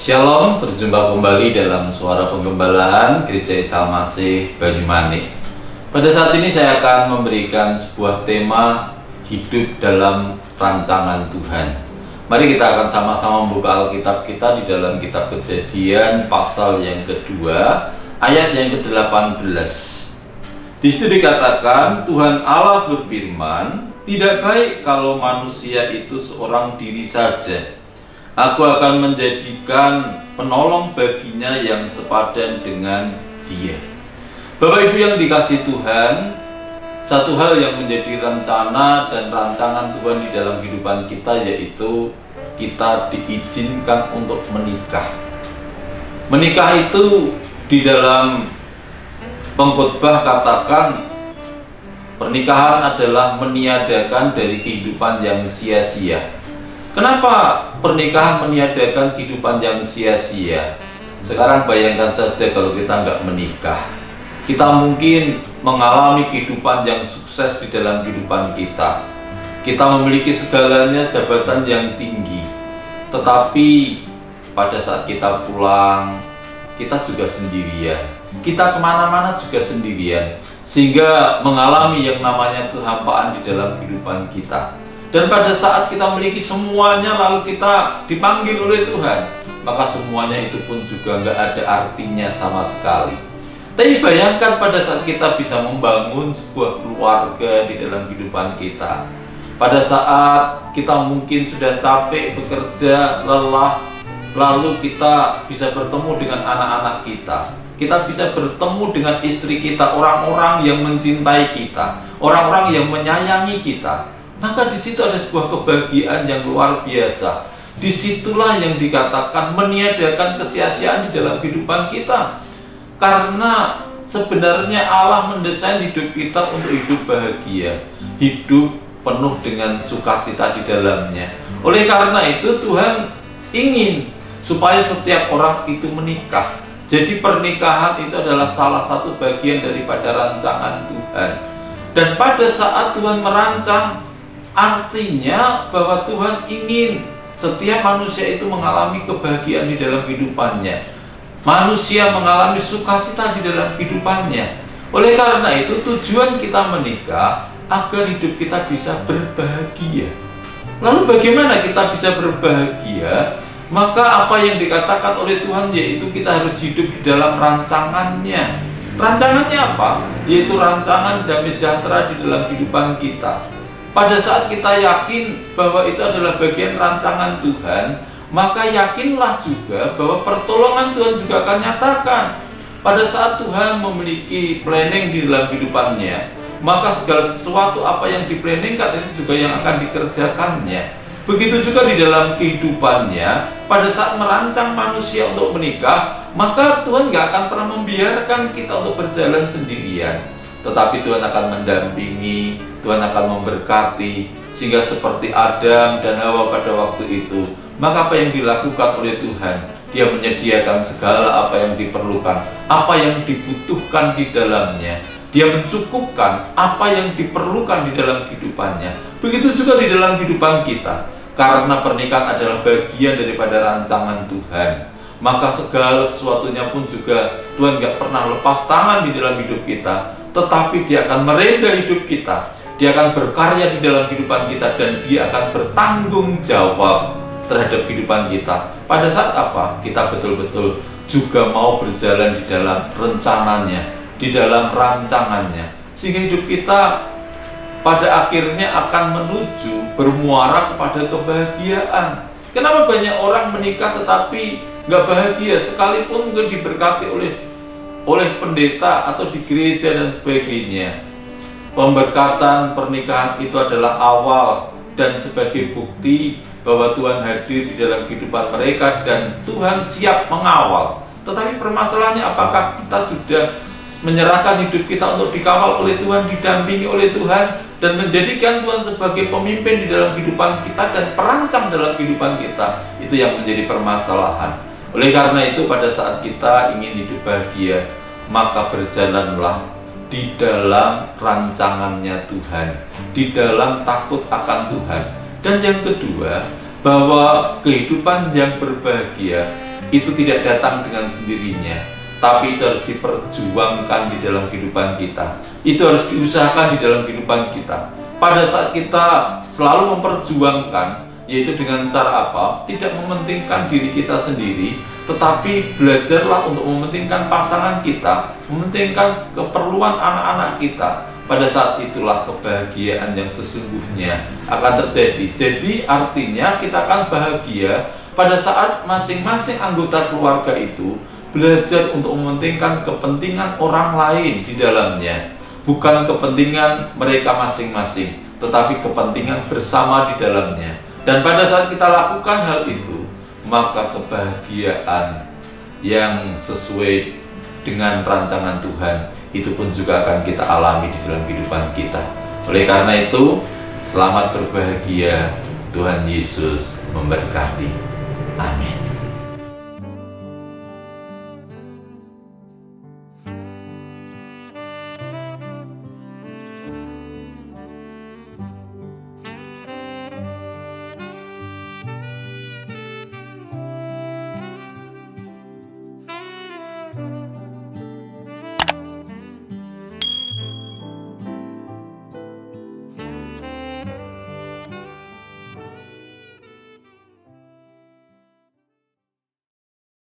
Shalom, berjumpa kembali dalam Suara Penggembalaan Gereja Isa Al-Masih Banyumanik. Pada saat ini saya akan memberikan sebuah tema hidup dalam rancangan Tuhan. Mari kita akan sama-sama membuka Alkitab kita di dalam kitab Kejadian pasal yang kedua, ayat yang ke-18. Di situ dikatakan, Tuhan Allah berfirman, "Tidak baik kalau manusia itu seorang diri saja. Aku akan menjadikan penolong baginya yang sepadan dengan dia." Bapak Ibu yang dikasihi Tuhan, satu hal yang menjadi rencana dan rancangan Tuhan di dalam kehidupan kita, yaitu kita diizinkan untuk menikah. Menikah itu di dalam pengkhotbah katakan, pernikahan adalah meniadakan dari kehidupan yang sia-sia. Kenapa pernikahan meniadakan kehidupan yang sia-sia? Sekarang bayangkan saja kalau kita nggak menikah. Kita mungkin mengalami kehidupan yang sukses di dalam kehidupan kita. Kita memiliki segalanya, jabatan yang tinggi. Tetapi pada saat kita pulang, kita juga sendirian. Kita kemana-mana juga sendirian. Sehingga mengalami yang namanya kehampaan di dalam kehidupan kita. Dan pada saat kita memiliki semuanya lalu kita dipanggil oleh Tuhan, maka semuanya itu pun juga nggak ada artinya sama sekali. Tapi bayangkan pada saat kita bisa membangun sebuah keluarga di dalam kehidupan kita. Pada saat kita mungkin sudah capek bekerja, lelah, lalu kita bisa bertemu dengan anak-anak kita. Kita bisa bertemu dengan istri kita, orang-orang yang mencintai kita, orang-orang yang menyayangi kita. Maka di situ ada sebuah kebahagiaan yang luar biasa. Disitulah yang dikatakan meniadakan kesia-siaan di dalam kehidupan kita. Karena sebenarnya Allah mendesain hidup kita untuk hidup bahagia, hidup penuh dengan sukacita di dalamnya. Oleh karena itu Tuhan ingin supaya setiap orang itu menikah. Jadi pernikahan itu adalah salah satu bagian daripada rancangan Tuhan. Dan pada saat Tuhan merancang, artinya bahwa Tuhan ingin setiap manusia itu mengalami kebahagiaan di dalam kehidupannya. Manusia mengalami sukacita di dalam kehidupannya. Oleh karena itu tujuan kita menikah agar hidup kita bisa berbahagia. Lalu bagaimana kita bisa berbahagia? Maka apa yang dikatakan oleh Tuhan, yaitu kita harus hidup di dalam rancangannya. Rancangannya apa? Yaitu rancangan damai sejahtera di dalam kehidupan kita. Pada saat kita yakin bahwa itu adalah bagian rancangan Tuhan, maka yakinlah juga bahwa pertolongan Tuhan juga akan nyatakan. Pada saat Tuhan memiliki planning di dalam kehidupannya, maka segala sesuatu apa yang diplanningkan itu juga yang akan dikerjakannya. Begitu juga di dalam kehidupannya, pada saat merancang manusia untuk menikah, maka Tuhan gak akan pernah membiarkan kita untuk berjalan sendirian. Tetapi Tuhan akan mendampingi, Tuhan akan memberkati, sehingga seperti Adam dan Hawa pada waktu itu. Maka apa yang dilakukan oleh Tuhan? Dia menyediakan segala apa yang diperlukan, apa yang dibutuhkan di dalamnya. Dia mencukupkan apa yang diperlukan di dalam kehidupannya. Begitu juga di dalam kehidupan kita. Karena pernikahan adalah bagian daripada rancangan Tuhan, maka segala sesuatunya pun juga Tuhan gak pernah lepas tangan di dalam hidup kita. Tetapi Dia akan merenda hidup kita, Dia akan berkarya di dalam kehidupan kita, dan Dia akan bertanggung jawab terhadap kehidupan kita. Pada saat apa? Kita betul-betul juga mau berjalan di dalam rencananya, di dalam rancangannya, sehingga hidup kita pada akhirnya akan menuju bermuara kepada kebahagiaan. Kenapa banyak orang menikah tetapi nggak bahagia, sekalipun mungkin diberkati oleh pendeta atau di gereja dan sebagainya? Pemberkatan pernikahan itu adalah awal dan sebagai bukti bahwa Tuhan hadir di dalam kehidupan mereka dan Tuhan siap mengawal. Tetapi permasalahannya, apakah kita sudah menyerahkan hidup kita untuk dikawal oleh Tuhan, didampingi oleh Tuhan, dan menjadikan Tuhan sebagai pemimpin di dalam kehidupan kita dan perancang dalam kehidupan kita? Itu yang menjadi permasalahan. Oleh karena itu, pada saat kita ingin hidup bahagia, maka berjalanlah di dalam rancangannya Tuhan, di dalam takut akan Tuhan. Dan yang kedua, bahwa kehidupan yang berbahagia itu tidak datang dengan sendirinya, tapi itu harus diperjuangkan di dalam kehidupan kita. Itu harus diusahakan di dalam kehidupan kita. Pada saat kita selalu memperjuangkan, yaitu dengan cara apa? Tidak mementingkan diri kita sendiri, tetapi belajarlah untuk mementingkan pasangan kita, mementingkan keperluan anak-anak kita. Pada saat itulah kebahagiaan yang sesungguhnya akan terjadi. Jadi artinya kita akan bahagia pada saat masing-masing anggota keluarga itu belajar untuk mementingkan kepentingan orang lain di dalamnya. Bukan kepentingan mereka masing-masing, tetapi kepentingan bersama di dalamnya. Dan pada saat kita lakukan hal itu, maka kebahagiaan yang sesuai dengan rancangan Tuhan itu pun juga akan kita alami di dalam kehidupan kita. Oleh karena itu, selamat berbahagia. Tuhan Yesus memberkati. Amin.